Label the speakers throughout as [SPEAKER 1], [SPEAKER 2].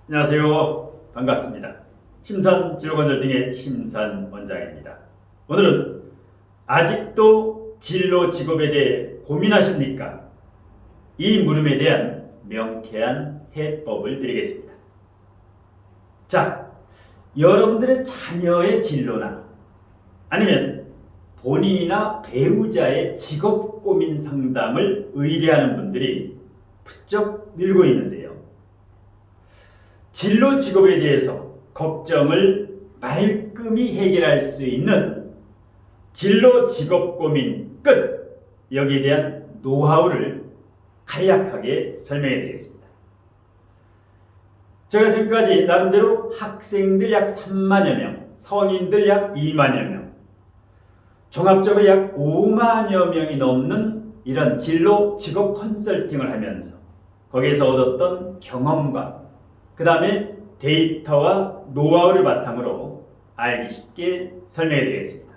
[SPEAKER 1] 안녕하세요. 반갑습니다. 심산 진로건설팅의 심산 원장입니다. 오늘은 아직도 진로 직업에 대해 고민하십니까? 이 물음에 대한 명쾌한 해법을 드리겠습니다. 자, 여러분들의 자녀의 진로나 아니면 본인이나 배우자의 직업 고민 상담을 의뢰하는 분들이 부쩍 늘고 있는데요. 진로 직업에 대해서 걱정을 말끔히 해결할 수 있는 진로 직업 고민 끝! 여기에 대한 노하우를 간략하게 설명해 드리겠습니다. 제가 지금까지 나름대로 학생들 약 3만여 명, 성인들 약 2만여 명, 종합적으로 약 5만여 명이 넘는 이런 진로 직업 컨설팅을 하면서 거기에서 얻었던 경험과 그 다음에 데이터와 노하우를 바탕으로 알기 쉽게 설명해 드리겠습니다.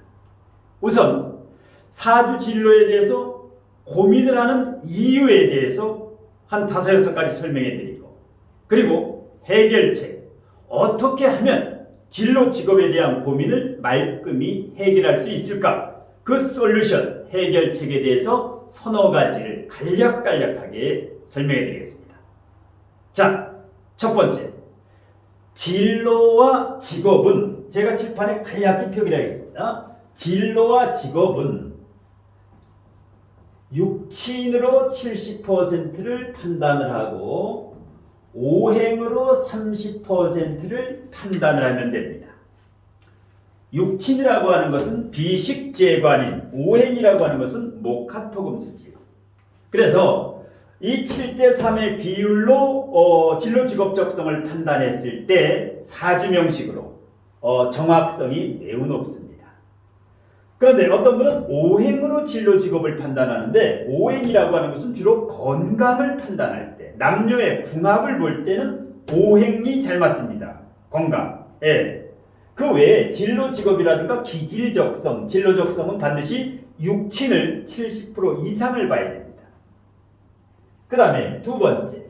[SPEAKER 1] 우선 사주 진로에 대해서 고민을 하는 이유에 대해서 한 5-6가지 설명해 드리고, 그리고 해결책, 어떻게 하면 진로 직업에 대한 고민을 말끔히 해결할 수 있을까, 그 솔루션, 해결책에 대해서 서너 가지를 간략하게 설명해 드리겠습니다. 자, 첫 번째, 진로와 직업은 제가 칠판에 간략히 표기를 하겠습니다. 진로와 직업은 육친으로 70%를 판단을 하고 오행으로 30%를 판단을 하면 됩니다. 육친이라고 하는 것은 비식재관인, 오행이라고 하는 것은 목화토금수지요. 그래서 이 7대3의 비율로 진로 직업 적성을 판단했을 때 사주명식으로 정확성이 매우 높습니다. 그런데 어떤 분은 오행으로 진로 직업을 판단하는데, 오행이라고 하는 것은 주로 건강을 판단할 때, 남녀의 궁합을 볼 때는 오행이 잘 맞습니다. 건강. 예. 그 외에 진로 직업이라든가 기질 적성, 진로 적성은 반드시 육친을 70% 이상을 봐야 됩니다. 그 다음에 두 번째,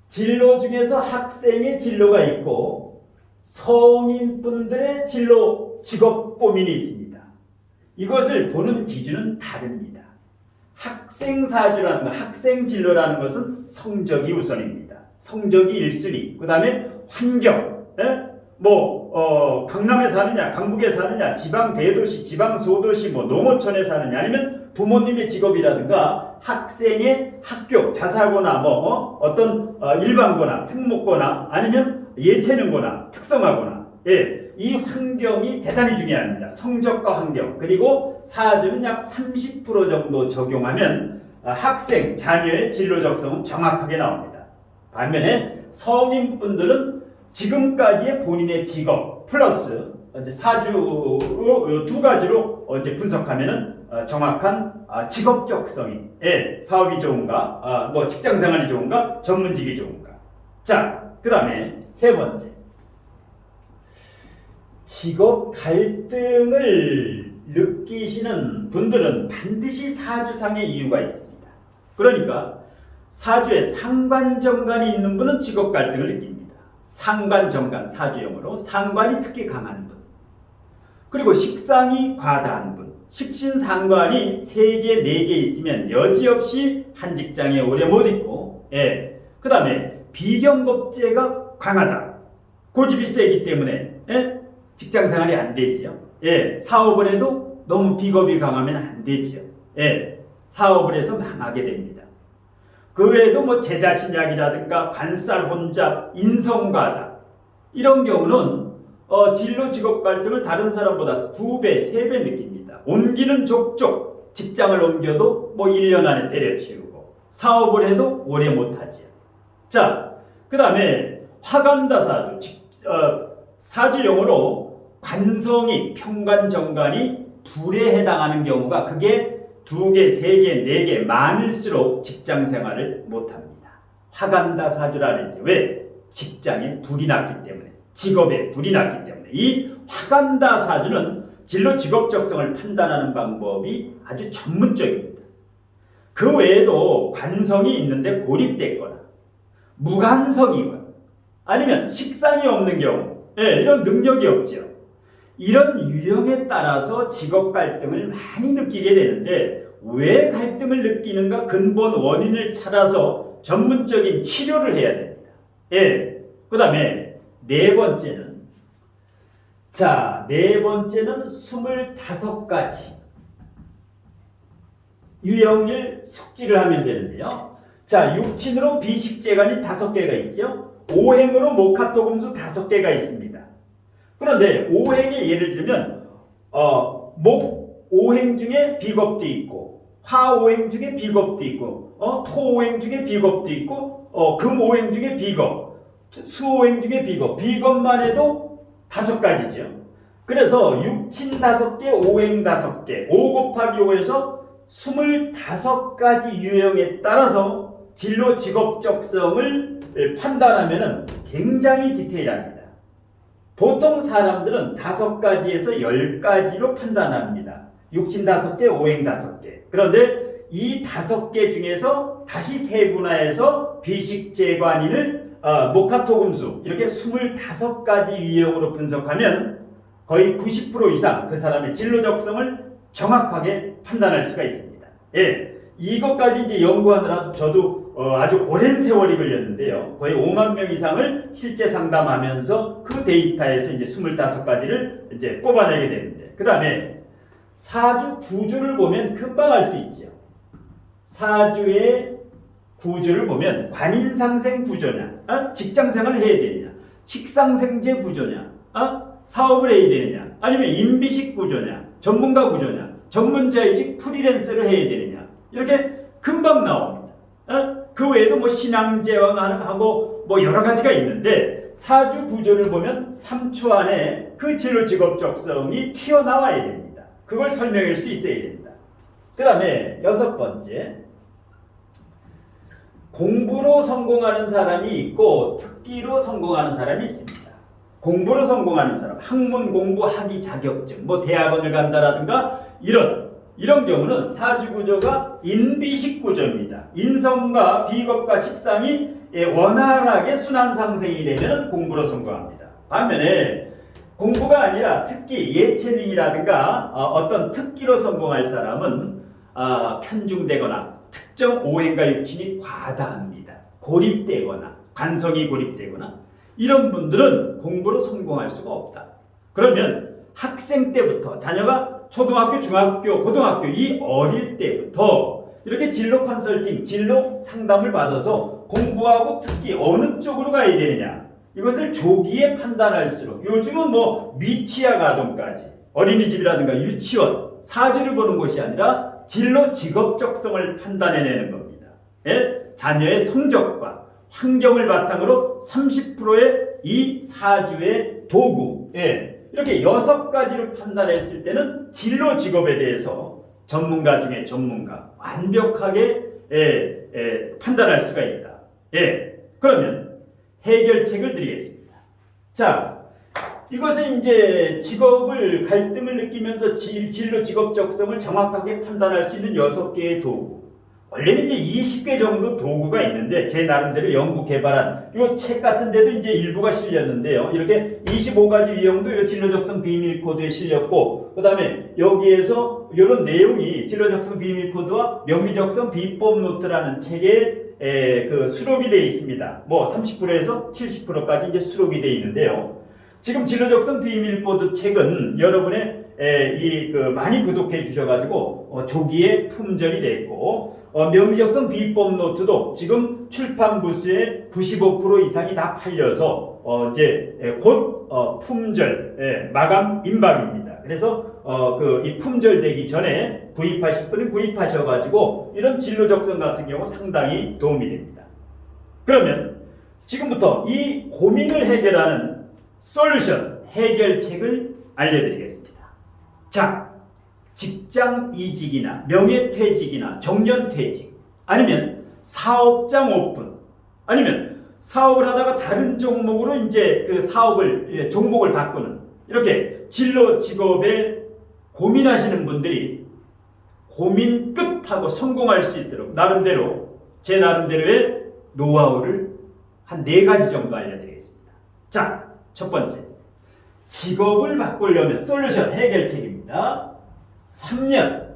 [SPEAKER 1] 진로 중에서 학생의 진로가 있고 성인분들의 진로 직업 고민이 있습니다. 이것을 보는 기준은 다릅니다. 학생 사주라는 것, 학생 진로라는 것은 성적이 우선입니다. 성적이 1순위. 그 다음에 환경, 강남에 사느냐, 강북에 사느냐, 지방 대도시, 지방 소도시, 농어촌에 사느냐, 아니면 부모님의 직업이라든가 학생의 학교, 자사고나 어떤 일반고나 특목고나 아니면 예체능고나 특성화고나, 이 환경이 대단히 중요합니다. 성적과 환경, 그리고 사주는 약 30% 정도 적용하면 학생, 자녀의 진로 적성은 정확하게 나옵니다. 반면에 성인분들은 지금까지의 본인의 직업 플러스 이제 사주로 두 가지로 이제 분석하면은 정확한 직업 적성이, 사업이 좋은가, 직장 생활이 좋은가, 전문직이 좋은가. 자, 그 다음에 세 번째, 직업 갈등을 느끼시는 분들은 반드시 사주상의 이유가 있습니다. 그러니까 사주에 상관정관이 있는 분은 직업 갈등을 느낍니다. 상관정관, 사주형으로 상관이 특히 강한 분, 그리고 식상이 과다한 분, 식신상관이 3개, 4개 있으면 여지없이 한 직장에 오래 못 있고, 그 다음에 비경겁제가 강하다. 고집이 세기 때문에 직장생활이 안 되지요. 사업을 해도 너무 비겁이 강하면 안 되지요. 사업을 해서 망하게 됩니다. 그 외에도 제자신약이라든가 반살혼잡, 인성과다, 이런 경우는 진로 직업 갈등을 다른 사람보다 2배, 3배 느낍니다. 옮기는 족족, 직장을 옮겨도 1년 안에 때려치우고, 사업을 해도 오래 못하지요. 자, 그 다음에 화간다사주, 사주용어로 관성이, 평관정관이 불에 해당하는 경우가 그게 2개, 3개, 4개 많을수록 직장 생활을 못합니다. 화간다사주라 그랬죠. 왜? 직장에 불이 났기 때문에, 직업에 불이 났기 때문에. 이 화간다사주는 진로 직업 적성을 판단하는 방법이 아주 전문적입니다. 그 외에도 관성이 있는데 고립됐거나 무관성이거나 아니면 식상이 없는 경우, 이런 능력이 없죠. 이런 유형에 따라서 직업 갈등을 많이 느끼게 되는데 왜 갈등을 느끼는가 근본 원인을 찾아서 전문적인 치료를 해야 됩니다. 그 다음에 네 번째는 25가지 유형을 숙지를 하면 되는데요. 자, 육친으로 비식재관이 5개가 있죠. 오행으로 목화토금수 5개가 있습니다. 그런데 오행의 예를 들면 목 오행 중에 비겁도 있고 화 오행 중에 비겁도 있고 토 오행 중에 비겁도 있고 금 오행 중에 비겁, 수 오행 중에 비겁만 해도 5가지죠. 그래서 육친 5개, 오행 5개, 5 곱하기 5에서 25가지 유형에 따라서 진로 직업적성을 판단하면 굉장히 디테일합니다. 보통 사람들은 5가지에서 10가지로 판단합니다. 육친 5개, 오행 5개. 그런데 이 5개 중에서 다시 세분화해서 비식재관인을 목화토금수 이렇게 25가지 유형으로 분석하면 거의 90% 이상 그 사람의 진로적성을 정확하게 판단할 수가 있습니다. 이것까지 이제 연구하느라 저도 아주 오랜 세월이 걸렸는데요. 거의 5만 명 이상을 실제 상담하면서 그 데이터에서 이제 25가지를 이제 뽑아내게 되는데, 그 다음에 사주 구조를 보면 금방 알 수 있죠. 사주의 구조를 보면 관인상생 구조냐, 직장생활을 해야 되느냐, 식상생재 구조냐, 사업을 해야 되느냐, 아니면 인비식 구조냐, 전문가 구조냐, 전문자이직 프리랜서를 해야 되느냐, 이렇게 금방 나옵니다. 그 외에도 뭐 신앙제왕하고 뭐 여러 가지가 있는데 사주 구조를 보면 3초 안에 그 진로 직업적성이 튀어나와야 됩니다. 그걸 설명할 수 있어야 됩니다. 그 다음에 6번째, 공부로 성공하는 사람이 있고 특기로 성공하는 사람이 있습니다. 공부로 성공하는 사람, 학문 공부 학위 자격증, 뭐 대학원을 간다라든가 이런 경우는 사주 구조가 인비식 구조입니다. 인성과 비겁과 식상이 원활하게 순환 상생이 되면 공부로 성공합니다. 반면에 공부가 아니라 특기, 예체능이라든가 어떤 특기로 성공할 사람은 편중되거나 특정 오행과 육친이 과다합니다. 고립되거나 관성이 고립되거나 이런 분들은 공부로 성공할 수가 없다. 그러면 학생 때부터 자녀가 초등학교, 중학교, 고등학교 이 어릴 때부터 이렇게 진로 컨설팅, 진로 상담을 받아서 공부하고 특기 어느 쪽으로 가야 되느냐 이것을 조기에 판단할수록 요즘은 뭐 미취학 아동까지 어린이집이라든가 유치원, 사주를 보는 것이 아니라 진로 직업적성을 판단해내는 겁니다. 자녀의 성적과 환경을 바탕으로 30%의 이 사주의 도구, 이렇게 6가지로 판단했을 때는 진로 직업에 대해서 전문가 중에 전문가 완벽하게 판단할 수가 있다. 그러면 해결책을 드리겠습니다. 자, 이것은 이제 직업을 갈등을 느끼면서 진로 직업적성을 정확하게 판단할 수 있는 6개의 도구. 원래는 이제 20개 정도 도구가 있는데 제 나름대로 연구 개발한 이 책 같은 데도 이제 일부가 실렸는데요. 이렇게 25가지 유형도 이 진로적성 비밀 코드에 실렸고, 그 다음에 여기에서 이런 내용이 진로적성 비밀 코드와 명리적성 비법 노트라는 책에 그 수록이 되어 있습니다. 뭐 30%에서 70%까지 이제 수록이 되어 있는데요. 지금 진로적성 비밀 코드 책은 여러분의 많이 구독해 주셔가지고 조기에 품절이 됐고, 명리적성 비법 노트도 지금 출판 부수의 95% 이상이 다 팔려서 이제 곧 품절 마감 임박입니다. 그래서 이 품절되기 전에 구입하실 분은 구입하셔가지고 이런 진로적성 같은 경우 상당히 도움이 됩니다. 그러면 지금부터 이 고민을 해결하는 솔루션 해결책을 알려드리겠습니다. 자, 직장 이직이나 명예퇴직이나 정년퇴직, 아니면 사업장 오픈, 아니면 사업을 하다가 다른 종목으로 이제 그 사업을 종목을 바꾸는, 이렇게 진로 직업에 고민하시는 분들이 고민 끝하고 성공할 수 있도록 제 나름대로의 노하우를 한 4가지 정도 알려드리겠습니다. 자, 첫 번째. 직업을 바꾸려면 솔루션 해결책입니다. 3년.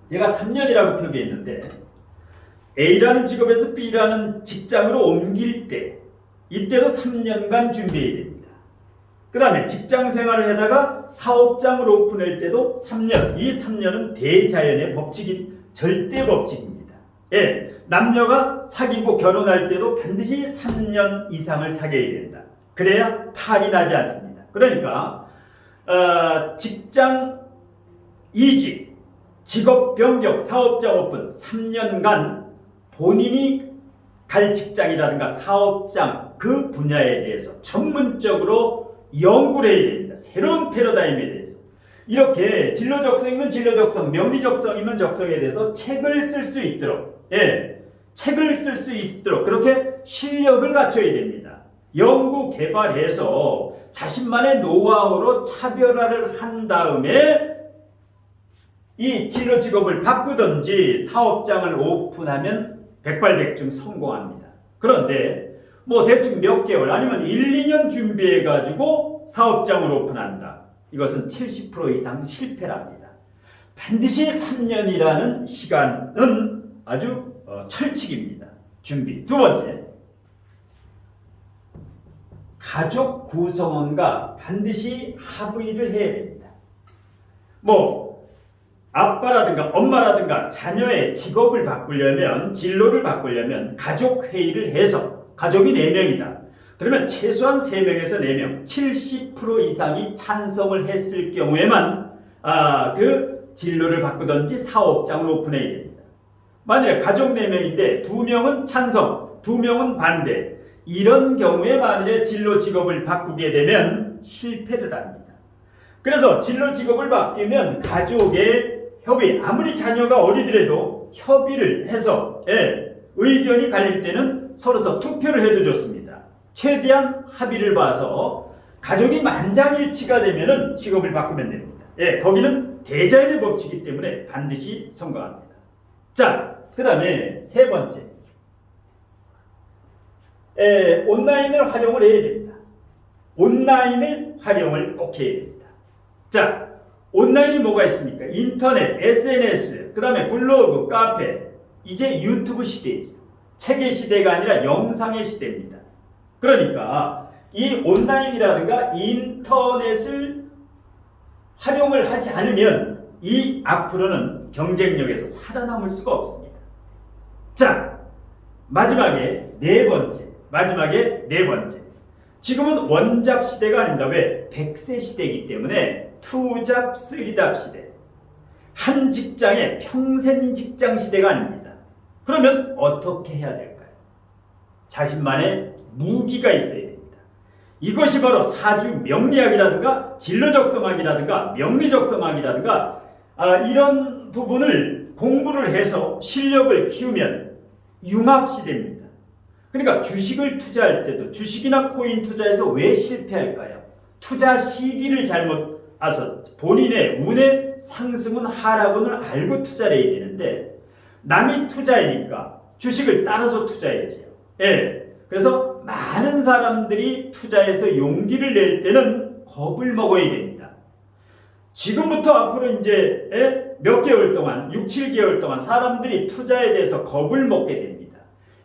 [SPEAKER 1] 제가 3년이라고 표기했는데 A라는 직업에서 B라는 직장으로 옮길 때 이때도 3년간 준비해야 됩니다. 그 다음에 직장 생활을 하다가 사업장을 오픈할 때도 3년. 이 3년은 대자연의 법칙인 절대 법칙입니다. 예, 남녀가 사귀고 결혼할 때도 반드시 3년 이상을 사귀어야 된다. 그래야 탈이 나지 않습니다. 그러니까 직장 이직, 직업 변경, 사업장 오픈 3년간 본인이 갈 직장이라든가 사업장 그 분야에 대해서 전문적으로 연구를 해야 됩니다. 새로운 패러다임에 대해서. 이렇게 진로 적성이면 진로 적성, 명리 적성이면 적성에 대해서 책을 쓸 수 있도록, 예, 책을 쓸 수 있도록 그렇게 실력을 갖춰야 됩니다. 연구 개발해서 자신만의 노하우로 차별화를 한 다음에 이 진로 직업을 바꾸든지 사업장을 오픈하면 백발백중 성공합니다. 그런데 뭐 대충 몇 개월 아니면 1, 2년 준비해 가지고 사업장을 오픈한다. 이것은 70% 이상 실패랍니다. 반드시 3년이라는 시간은 아주 철칙입니다. 준비. 두 번째. 가족 구성원과 반드시 합의를 해야 됩니다. 뭐 아빠라든가 엄마라든가 자녀의 직업을 바꾸려면 진로를 바꾸려면 가족 회의를 해서 가족이 4명이다. 그러면 최소한 3명에서 4명 70% 이상이 찬성을 했을 경우에만 그 진로를 바꾸든지 사업장을 오픈해야 됩니다. 만약에 가족 4명인데 2명은 찬성, 2명은 반대. 이런 경우에 만일에 진로 직업을 바꾸게 되면 실패를 합니다. 그래서 진로 직업을 바뀌면 가족의 협의, 아무리 자녀가 어리더라도 협의를 해서 의견이 갈릴 때는 서로서 투표를 해도 좋습니다. 최대한 합의를 봐서 가족이 만장일치가 되면은 직업을 바꾸면 됩니다. 거기는 대자연의 법칙이기 때문에 반드시 성공합니다. 자, 그 다음에 세 번째. 온라인을 활용을 해야 됩니다. 온라인을 활용을 꼭 해야 됩니다. 자, 온라인이 뭐가 있습니까? 인터넷, SNS, 그 다음에 블로그, 카페, 이제 유튜브 시대이죠. 책의 시대가 아니라 영상의 시대입니다. 그러니까 이 온라인이라든가 인터넷을 활용을 하지 않으면 이 앞으로는 경쟁력에서 살아남을 수가 없습니다. 자, 마지막에 네 번째. 지금은 원잡 시대가 아닙니다. 왜? 100세 시대이기 때문에 투잡, 쓰리잡 시대. 한 직장의 평생 직장 시대가 아닙니다. 그러면 어떻게 해야 될까요? 자신만의 무기가 있어야 됩니다. 이것이 바로 사주 명리학이라든가 진로적성학이라든가 명리적성학이라든가 이런 부분을 공부를 해서 실력을 키우면 융합시대입니다. 그러니까 주식을 투자할 때도 주식이나 코인 투자에서 왜 실패할까요? 투자 시기를 잘못 본인의 운의 상승은 하락은을 알고 투자를 해야 되는데 남이 투자하니까 주식을 따라서 투자해야죠. 그래서 많은 사람들이 투자해서 용기를 낼 때는 겁을 먹어야 됩니다. 지금부터 앞으로 이제 몇 개월 동안 6, 7개월 동안 사람들이 투자에 대해서 겁을 먹게 됩니다.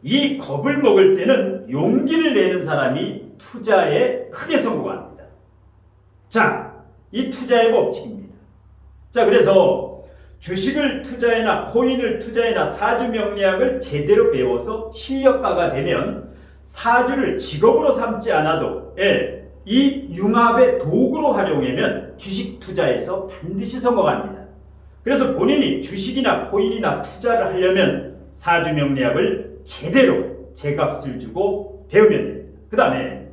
[SPEAKER 1] 이 겁을 먹을 때는 용기를 내는 사람이 투자에 크게 성공합니다. 자, 이 투자의 법칙입니다. 자, 그래서 주식을 투자해나 코인을 투자해나 사주 명리학을 제대로 배워서 실력가가 되면 사주를 직업으로 삼지 않아도 이 융합의 도구로 활용하면 주식 투자에서 반드시 성공합니다. 그래서 본인이 주식이나 코인이나 투자를 하려면 사주 명리학을 제대로 제값을 주고 배우면 됩니다. 그 다음에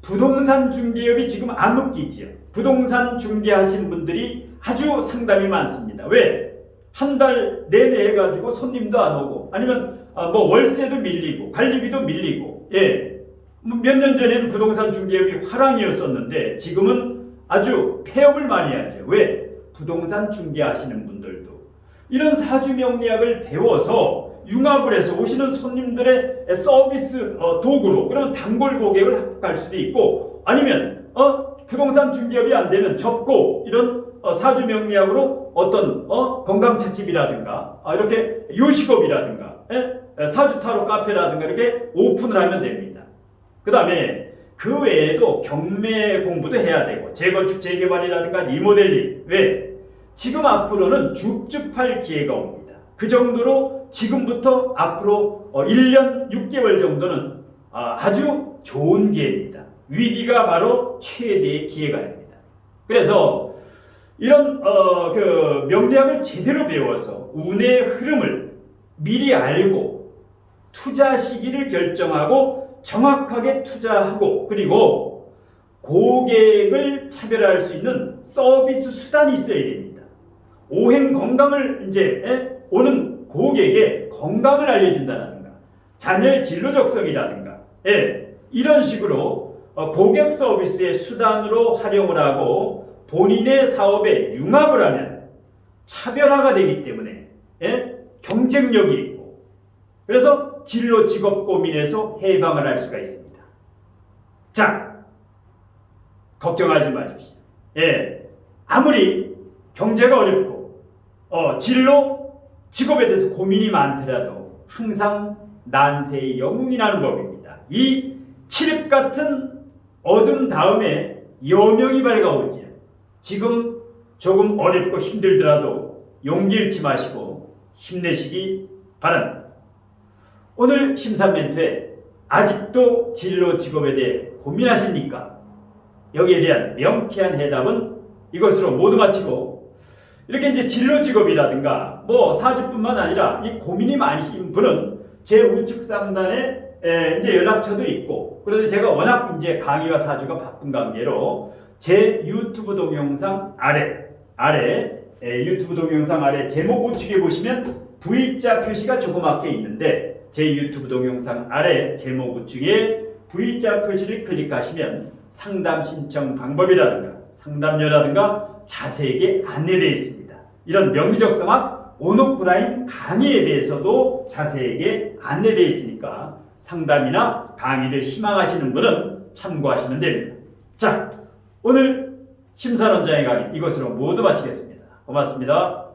[SPEAKER 1] 부동산 중개업이 지금 암흑기지요. 부동산 중개하시는 분들이 아주 상담이 많습니다. 왜? 한 달 내내 해가지고 손님도 안 오고 아니면 뭐 월세도 밀리고 관리비도 밀리고 몇 년 전에는 부동산 중개업이 화랑이었었는데 지금은 아주 폐업을 많이 하죠. 왜? 부동산 중개하시는 분들도 이런 사주 명리학을 배워서 융합을 해서 오시는 손님들의 서비스 도구로, 그러면 단골 고객을 합격할 수도 있고, 아니면 부동산 중개업이 안 되면 접고 이런 사주 명리학으로 어떤 건강 찻집이라든가 이렇게 요식업이라든가 사주 타로 카페라든가 이렇게 오픈을 하면 됩니다. 그 다음에 그 외에도 경매 공부도 해야 되고 재건축 재개발이라든가 리모델링, 왜? 지금 앞으로는 줍줍할 기회가 옵니다. 그 정도로 지금부터 앞으로 1년 6개월 정도는 아주 좋은 기회입니다. 위기가 바로 최대의 기회가 됩니다. 그래서 이런 그 명리학을 제대로 배워서 운의 흐름을 미리 알고 투자 시기를 결정하고 정확하게 투자하고, 그리고 고객을 차별할 수 있는 서비스 수단이 있어야 됩니다. 오행 건강을 이제 오는 고객의 건강을 알려준다든가 자녀의 진로적성이라든가 이런 식으로 고객 서비스의 수단으로 활용을 하고 본인의 사업에 융합을 하면 차별화가 되기 때문에 경쟁력이 있고, 그래서 진로 직업 고민에서 해방을 할 수가 있습니다. 자, 걱정하지 마십시오. 아무리 경제가 어렵고 진로 직업에 대해서 고민이 많더라도 항상 난세의 영웅이 나는 법입니다. 이 칠흑 같은 어둠 다음에 여명이 밝아오지요. 지금 조금 어렵고 힘들더라도 용기 잃지 마시고 힘내시기 바랍니다. 오늘 심사멘토에 아직도 진로 직업에 대해 고민하십니까? 여기에 대한 명쾌한 해답은 이것으로 모두 마치고, 이렇게 이제 진로 직업이라든가 사주뿐만 아니라 이 고민이 많으신 분은 제 우측 상단에 이제 연락처도 있고, 그런데 제가 워낙 이제 강의와 사주가 바쁜 관계로 제 유튜브 동영상 아래 유튜브 동영상 아래 제목 우측에 보시면 V자 표시가 조그맣게 있는데, 제 유튜브 동영상 아래 제목 우측에 V자 표시를 클릭하시면 상담 신청 방법이라든가 상담료라든가 자세하게 안내되어 있습니다. 이런 명리적성학 온오프라인 강의에 대해서도 자세하게 안내되어 있으니까 상담이나 강의를 희망하시는 분은 참고하시면 됩니다. 자, 오늘 심사론장의 강의 이것으로 모두 마치겠습니다. 고맙습니다.